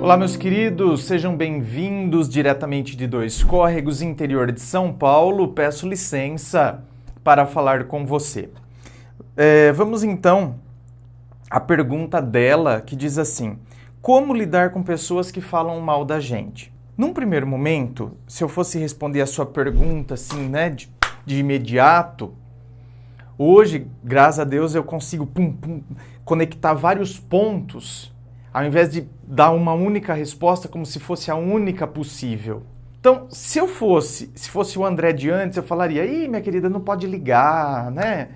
Olá, meus queridos, sejam bem-vindos diretamente de Dois Córregos, interior de São Paulo. Peço licença para falar com você. Vamos então à pergunta dela, que diz assim: como lidar com pessoas que falam mal da gente? Num primeiro momento, se eu fosse responder a sua pergunta assim, né, de imediato, hoje, graças a Deus, eu consigo conectar vários pontos, ao invés de dar uma única resposta como se fosse a única possível. Então, se fosse o André de antes, eu falaria: ih, minha querida, não pode ligar, né?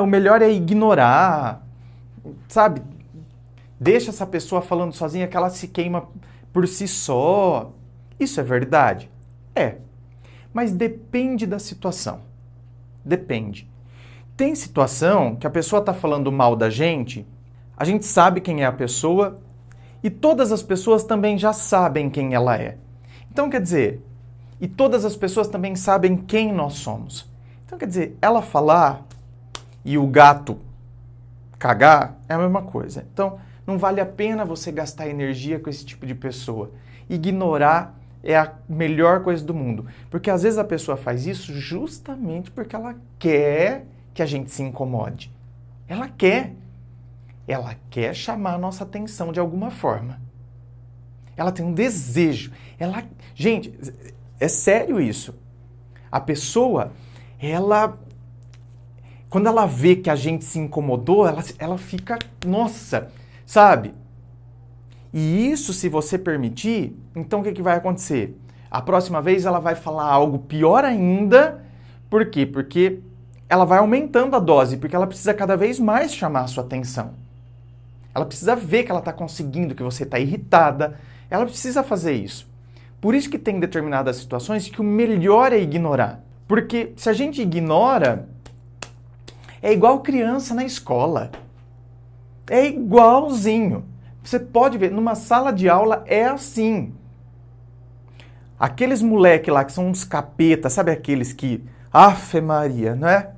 O melhor é ignorar, sabe? Deixa essa pessoa falando sozinha que ela se queima por si só. Isso é verdade? É. Mas depende da situação. Depende. Tem situação que a pessoa está falando mal da gente, a gente sabe quem é a pessoa e todas as pessoas também já sabem quem ela é. Então, quer dizer, e todas as pessoas também sabem quem nós somos. Então, quer dizer, ela falar e o gato cagar é a mesma coisa. Então, não vale a pena você gastar energia com esse tipo de pessoa. Ignorar é a melhor coisa do mundo. Porque às vezes a pessoa faz isso justamente porque ela quer que a gente se incomode. Ela quer chamar a nossa atenção de alguma forma. Ela tem um desejo. Gente, é sério isso. A pessoa, quando ela vê que a gente se incomodou, ela fica, nossa, sabe? E isso, se você permitir, então o que vai acontecer? A próxima vez ela vai falar algo pior ainda. Por quê? Porque ela vai aumentando a dose, porque ela precisa cada vez mais chamar a sua atenção. Ela precisa ver que ela está conseguindo, que você está irritada. Ela precisa fazer isso. Por isso que tem determinadas situações que o melhor é ignorar. Porque se a gente ignora, é igual criança na escola. É igualzinho. Você pode ver, numa sala de aula é assim. Aqueles moleque lá que são uns capetas, sabe aqueles que... Afe Maria, não é?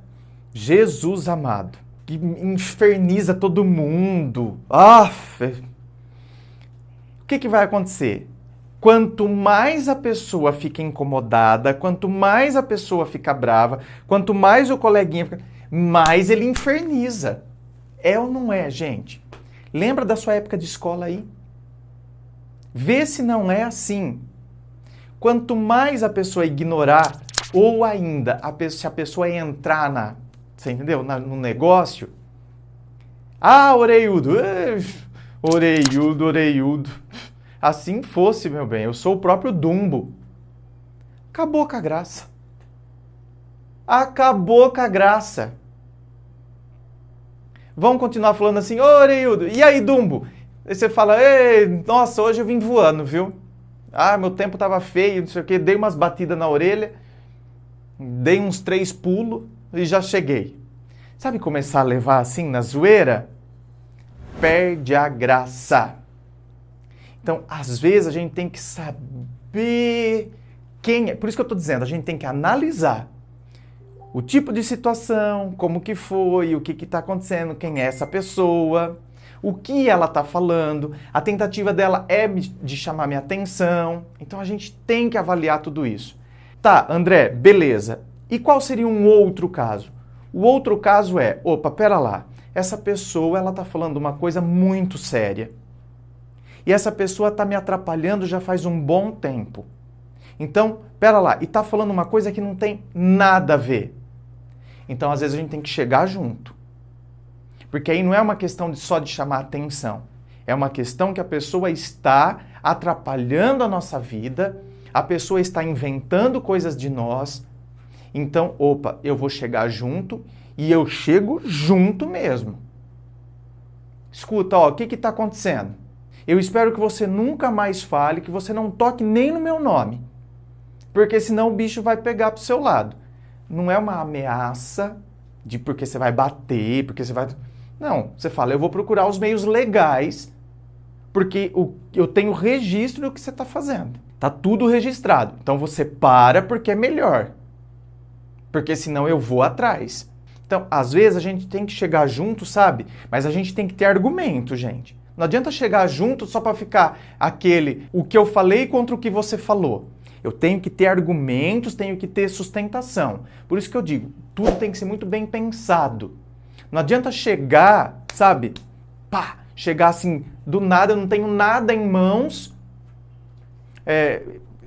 Jesus amado. Que inferniza todo mundo. Afe. O que vai acontecer? Quanto mais a pessoa fica incomodada, quanto mais a pessoa fica brava, quanto mais o coleguinha fica... mais ele inferniza. É ou não é, gente? Lembra da sua época de escola aí? Vê se não é assim. Quanto mais a pessoa ignorar, ou ainda se a pessoa entrar você entendeu? No negócio. Ah, orelhudo. Orelhudo. Assim fosse, meu bem. Eu sou o próprio Dumbo. Acabou com a graça. Acabou com a graça. Vão continuar falando assim: ô, orelhudo, e aí, Dumbo? Aí você fala: ei, nossa, hoje eu vim voando, viu? Ah, meu tempo tava feio, não sei o quê. Dei umas batidas na orelha, dei uns 3 pulos e já cheguei. Sabe começar a levar assim na zoeira? Perde a graça. Então, às vezes a gente tem que saber quem é. Por isso que eu estou dizendo, a gente tem que analisar o tipo de situação, como que foi, o que está acontecendo, quem é essa pessoa, o que ela está falando, a tentativa dela é de chamar minha atenção. Então a gente tem que avaliar tudo isso. Tá, André, beleza. E qual seria um outro caso? O outro caso é, opa, pera lá, essa pessoa ela está falando uma coisa muito séria. E essa pessoa está me atrapalhando já faz um bom tempo. Então, pera lá, e está falando uma coisa que não tem nada a ver. Então, às vezes, a gente tem que chegar junto. Porque aí não é uma questão só de chamar atenção. É uma questão que a pessoa está atrapalhando a nossa vida, a pessoa está inventando coisas de nós. Então, opa, eu vou chegar junto e eu chego junto mesmo. Escuta, ó, o que está acontecendo? Eu espero que você nunca mais fale, que você não toque nem no meu nome. Porque senão o bicho vai pegar pro seu lado. Não é uma ameaça de porque você vai bater, porque você vai... Não, você fala, eu vou procurar os meios legais, porque eu tenho registro do que você está fazendo. Tá tudo registrado. Então você para porque é melhor. Porque senão eu vou atrás. Então, às vezes a gente tem que chegar junto, sabe? Mas a gente tem que ter argumento, gente. Não adianta chegar junto só para ficar o que eu falei contra o que você falou. Eu tenho que ter argumentos, tenho que ter sustentação. Por isso que eu digo, tudo tem que ser muito bem pensado. Não adianta chegar, sabe, pá, chegar assim, do nada, eu não tenho nada em mãos.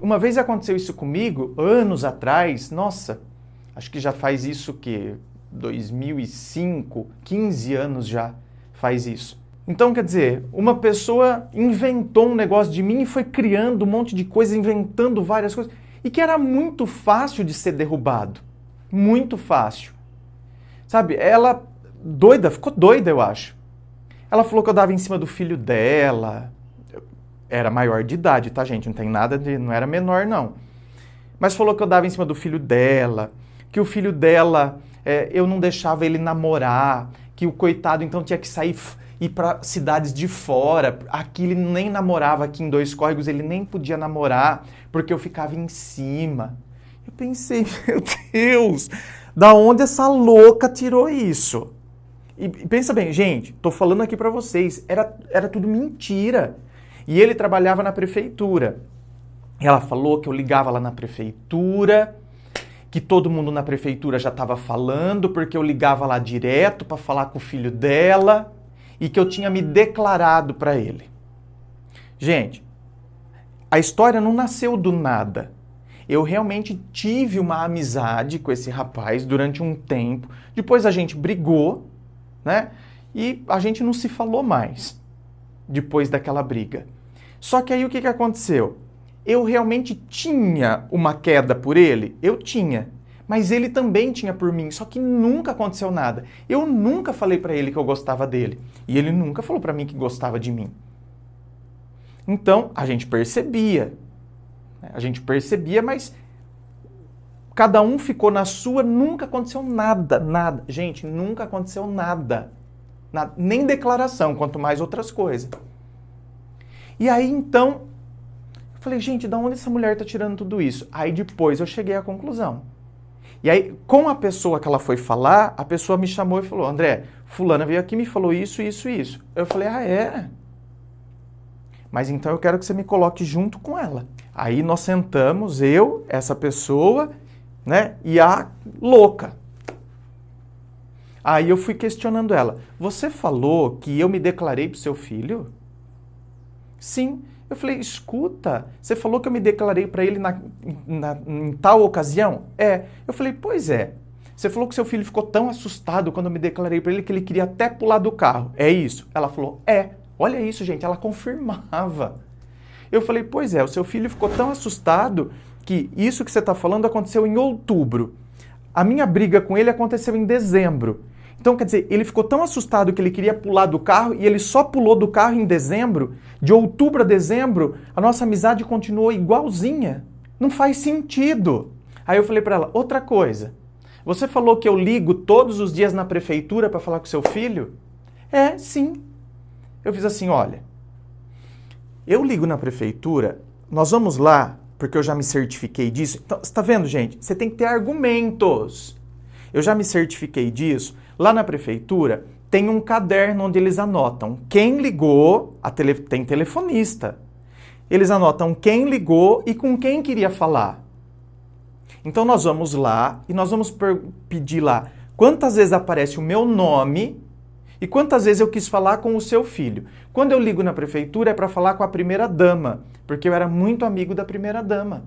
Uma vez aconteceu isso comigo, anos atrás, nossa, acho que já faz isso o quê? 2005, 15 anos já faz isso. Então, quer dizer, uma pessoa inventou um negócio de mim e foi criando um monte de coisa, inventando várias coisas, e que era muito fácil de ser derrubado. Muito fácil. Sabe, ela ficou doida, eu acho. Ela falou que eu dava em cima do filho dela. Era maior de idade, tá, gente? Não tem nada não era menor, não. Mas falou que eu dava em cima do filho dela, que o filho dela, eu não deixava ele namorar, que o coitado então tinha que ir para cidades de fora. Aqui ele nem namorava, aqui em Dois Córregos ele nem podia namorar, porque eu ficava em cima. Eu pensei, meu Deus, da onde essa louca tirou isso? E pensa bem, gente, tô falando aqui para vocês, era tudo mentira. E ele trabalhava na prefeitura. Ela falou que eu ligava lá na prefeitura, que todo mundo na prefeitura já estava falando, porque eu ligava lá direto para falar com o filho dela e que eu tinha me declarado para ele. Gente, a história não nasceu do nada. Eu realmente tive uma amizade com esse rapaz durante um tempo. Depois a gente brigou, né? E a gente não se falou mais depois daquela briga. Só que aí o que aconteceu? Eu realmente tinha uma queda por ele? Eu tinha. Mas ele também tinha por mim, só que nunca aconteceu nada. Eu nunca falei pra ele que eu gostava dele. E ele nunca falou pra mim que gostava de mim. Então, a gente percebia. Mas cada um ficou na sua, nunca aconteceu nada. Gente, nunca aconteceu nada. Nem declaração, quanto mais outras coisas. E aí, então, eu falei, gente, de onde essa mulher tá tirando tudo isso? Aí depois eu cheguei à conclusão. E aí, com a pessoa que ela foi falar, a pessoa me chamou e falou, André, fulana veio aqui e me falou isso. Eu falei, é? Mas então eu quero que você me coloque junto com ela. Aí nós sentamos, eu, essa pessoa, né, e a louca. Aí eu fui questionando ela, você falou que eu me declarei pro seu filho? Sim. Eu falei, escuta, você falou que eu me declarei para ele em tal ocasião? Eu falei, pois é. Você falou que seu filho ficou tão assustado quando eu me declarei para ele que ele queria até pular do carro. É isso? Ela falou, Olha isso, gente, ela confirmava. Eu falei, pois é, o seu filho ficou tão assustado que isso que você está falando aconteceu em outubro. A minha briga com ele aconteceu em dezembro. Então, quer dizer, ele ficou tão assustado que ele queria pular do carro e ele só pulou do carro em dezembro. De outubro a dezembro, a nossa amizade continuou igualzinha. Não faz sentido. Aí eu falei pra ela, outra coisa. Você falou que eu ligo todos os dias na prefeitura para falar com seu filho? Sim. Eu fiz assim, olha, eu ligo na prefeitura, nós vamos lá, porque eu já me certifiquei disso. Então, você tá vendo, gente? Você tem que ter argumentos. Eu já me certifiquei disso. Lá na prefeitura tem um caderno onde eles anotam quem ligou, tem telefonista. Eles anotam quem ligou e com quem queria falar. Então nós vamos lá e nós vamos pedir lá quantas vezes aparece o meu nome e quantas vezes eu quis falar com o seu filho. Quando eu ligo na prefeitura é para falar com a primeira-dama, porque eu era muito amigo da primeira-dama.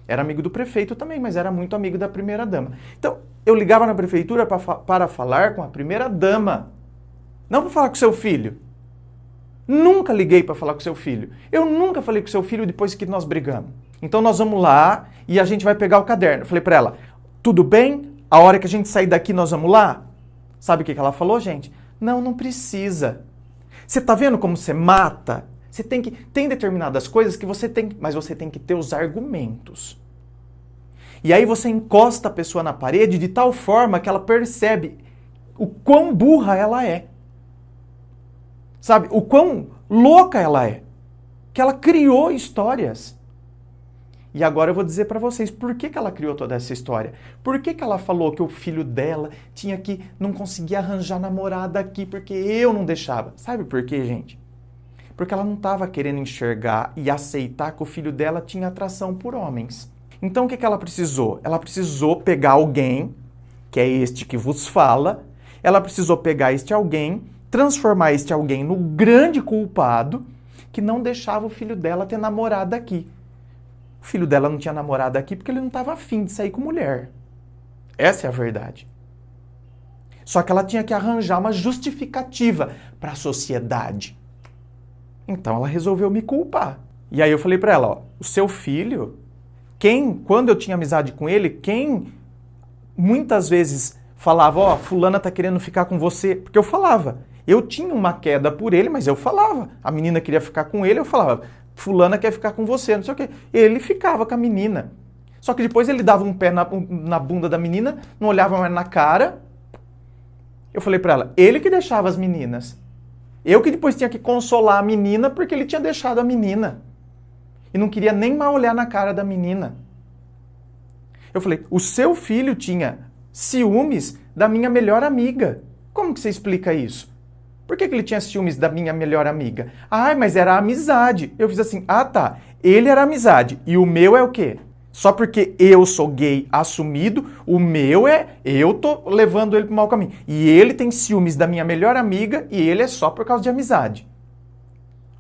Era amigo do prefeito também, mas era muito amigo da primeira-dama. Então, eu ligava na prefeitura para falar com a primeira-dama, não para falar com o seu filho. Nunca liguei para falar com o seu filho. Eu nunca falei com o seu filho depois que nós brigamos. Então, nós vamos lá e a gente vai pegar o caderno. Eu falei para ela, tudo bem? A hora que a gente sair daqui, nós vamos lá? Sabe o que ela falou, gente? Não precisa. Você tá vendo como você mata? Você tem determinadas coisas que você tem, mas você tem que ter os argumentos. E aí você encosta a pessoa na parede de tal forma que ela percebe o quão burra ela é. Sabe? O quão louca ela é. Que ela criou histórias. E agora eu vou dizer pra vocês por que ela criou toda essa história. Por que ela falou que o filho dela não conseguia arranjar namorada aqui porque eu não deixava. Sabe por quê, gente? Porque ela não estava querendo enxergar e aceitar que o filho dela tinha atração por homens. Então o que ela precisou? Ela precisou pegar alguém, que é este que vos fala, ela precisou pegar este alguém, transformar este alguém no grande culpado que não deixava o filho dela ter namorada aqui. O filho dela não tinha namorada aqui porque ele não estava afim de sair com mulher. Essa é a verdade. Só que ela tinha que arranjar uma justificativa para a sociedade. Então ela resolveu me culpar. E aí eu falei para ela, ó, o seu filho, quando eu tinha amizade com ele, quem muitas vezes falava, ó, fulana tá querendo ficar com você, porque eu falava. Eu tinha uma queda por ele, mas eu falava. A menina queria ficar com ele, eu falava, fulana quer ficar com você, não sei o quê. Ele ficava com a menina. Só que depois ele dava um pé na bunda da menina, não olhava mais na cara. Eu falei pra ela, ele que deixava as meninas. Eu que depois tinha que consolar a menina porque ele tinha deixado a menina. E não queria nem mais olhar na cara da menina. Eu falei, o seu filho tinha ciúmes da minha melhor amiga. Como que você explica isso? Por que ele tinha ciúmes da minha melhor amiga? Ah, mas era amizade. Eu fiz assim, ah tá, ele era amizade. E o meu é o quê? Só porque eu sou gay assumido, o meu eu tô levando ele pro mau caminho. E ele tem ciúmes da minha melhor amiga e ele é só por causa de amizade.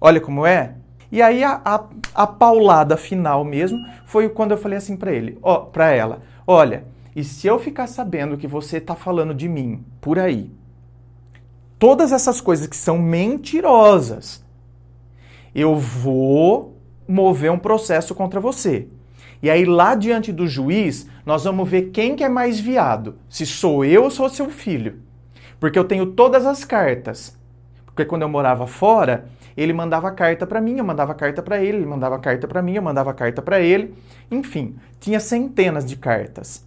Olha como é. E aí a paulada final mesmo foi quando eu falei assim pra ela, olha, e se eu ficar sabendo que você tá falando de mim por aí, todas essas coisas que são mentirosas, eu vou mover um processo contra você. E aí lá diante do juiz, nós vamos ver quem que é mais viado, se sou eu ou sou seu filho. Porque eu tenho todas as cartas. Porque quando eu morava fora, ele mandava carta pra mim, eu mandava carta pra ele mandava carta pra mim, eu mandava carta pra ele. Enfim, tinha centenas de cartas.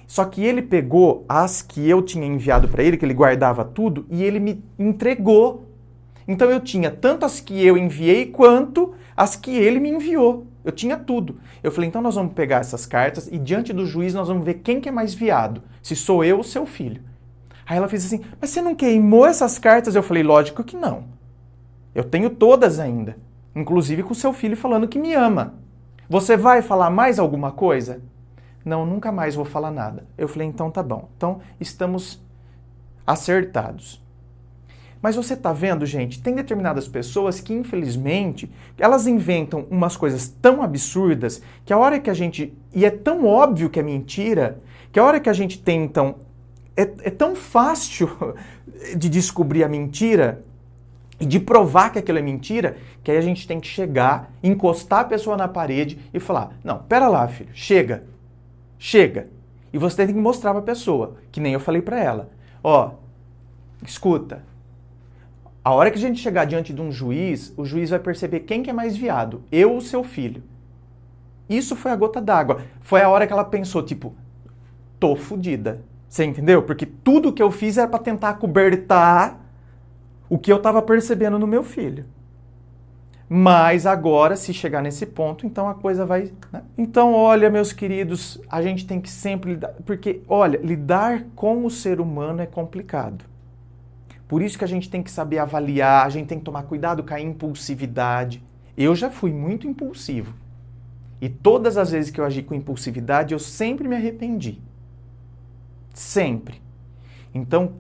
Só que ele pegou as que eu tinha enviado pra ele, que ele guardava tudo, e ele me entregou. Então eu tinha tanto as que eu enviei, quanto as que ele me enviou. Eu tinha tudo. Eu falei, então nós vamos pegar essas cartas e diante do juiz nós vamos ver quem que é mais viado, se sou eu ou seu filho. Aí ela fez assim, mas você não queimou essas cartas? Eu falei, lógico que não. Eu tenho todas ainda. Inclusive com seu filho falando que me ama. Você vai falar mais alguma coisa? Não, nunca mais vou falar nada. Eu falei, então tá bom. Então estamos acertados. Mas você tá vendo, gente, tem determinadas pessoas que, infelizmente, elas inventam umas coisas tão absurdas que a hora que a gente... E é tão óbvio que é mentira, que a hora que a gente tenta... É tão fácil de descobrir a mentira e de provar que aquilo é mentira, que aí a gente tem que chegar, encostar a pessoa na parede e falar, não, pera lá, filho, chega. E você tem que mostrar pra pessoa, que nem eu falei pra ela. Ó, escuta, a hora que a gente chegar diante de um juiz, o juiz vai perceber quem que é mais viado, eu ou seu filho. Isso foi a gota d'água. Foi a hora que ela pensou, tipo, tô fodida. Você entendeu? Porque tudo que eu fiz era pra tentar cobertar o que eu tava percebendo no meu filho. Mas agora, se chegar nesse ponto, então a coisa vai... Né? Então, olha, meus queridos, a gente tem que sempre lidar... Porque, olha, lidar com o ser humano é complicado. Por isso que a gente tem que saber avaliar, a gente tem que tomar cuidado com a impulsividade. Eu já fui muito impulsivo. E todas as vezes que eu agi com impulsividade, eu sempre me arrependi. Sempre. Então,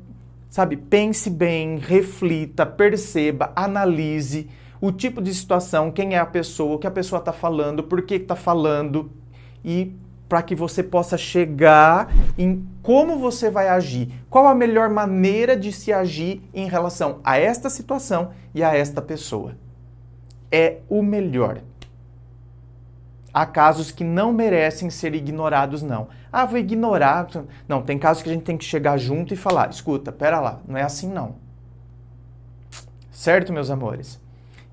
sabe, pense bem, reflita, perceba, analise o tipo de situação, quem é a pessoa, o que a pessoa está falando, por que está falando, e para que você possa chegar em como você vai agir, qual a melhor maneira de se agir em relação a esta situação e a esta pessoa. É o melhor. Há casos que não merecem ser ignorados, não. Ah, vou ignorar. Não, tem casos que a gente tem que chegar junto e falar, escuta, pera lá, não é assim não. Certo, meus amores?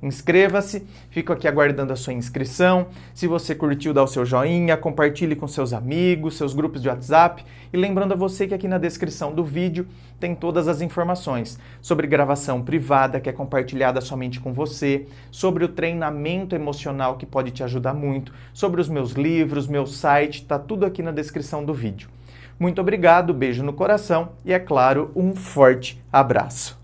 Inscreva-se, fico aqui aguardando a sua inscrição. Se você curtiu, dá o seu joinha, compartilhe com seus amigos, seus grupos de WhatsApp. E lembrando a você que aqui na descrição do vídeo tem todas as informações sobre gravação privada, que é compartilhada somente com você, sobre o treinamento emocional, que pode te ajudar muito, sobre os meus livros, meu site, tá tudo aqui na descrição do vídeo. Muito obrigado, beijo no coração e, é claro, um forte abraço.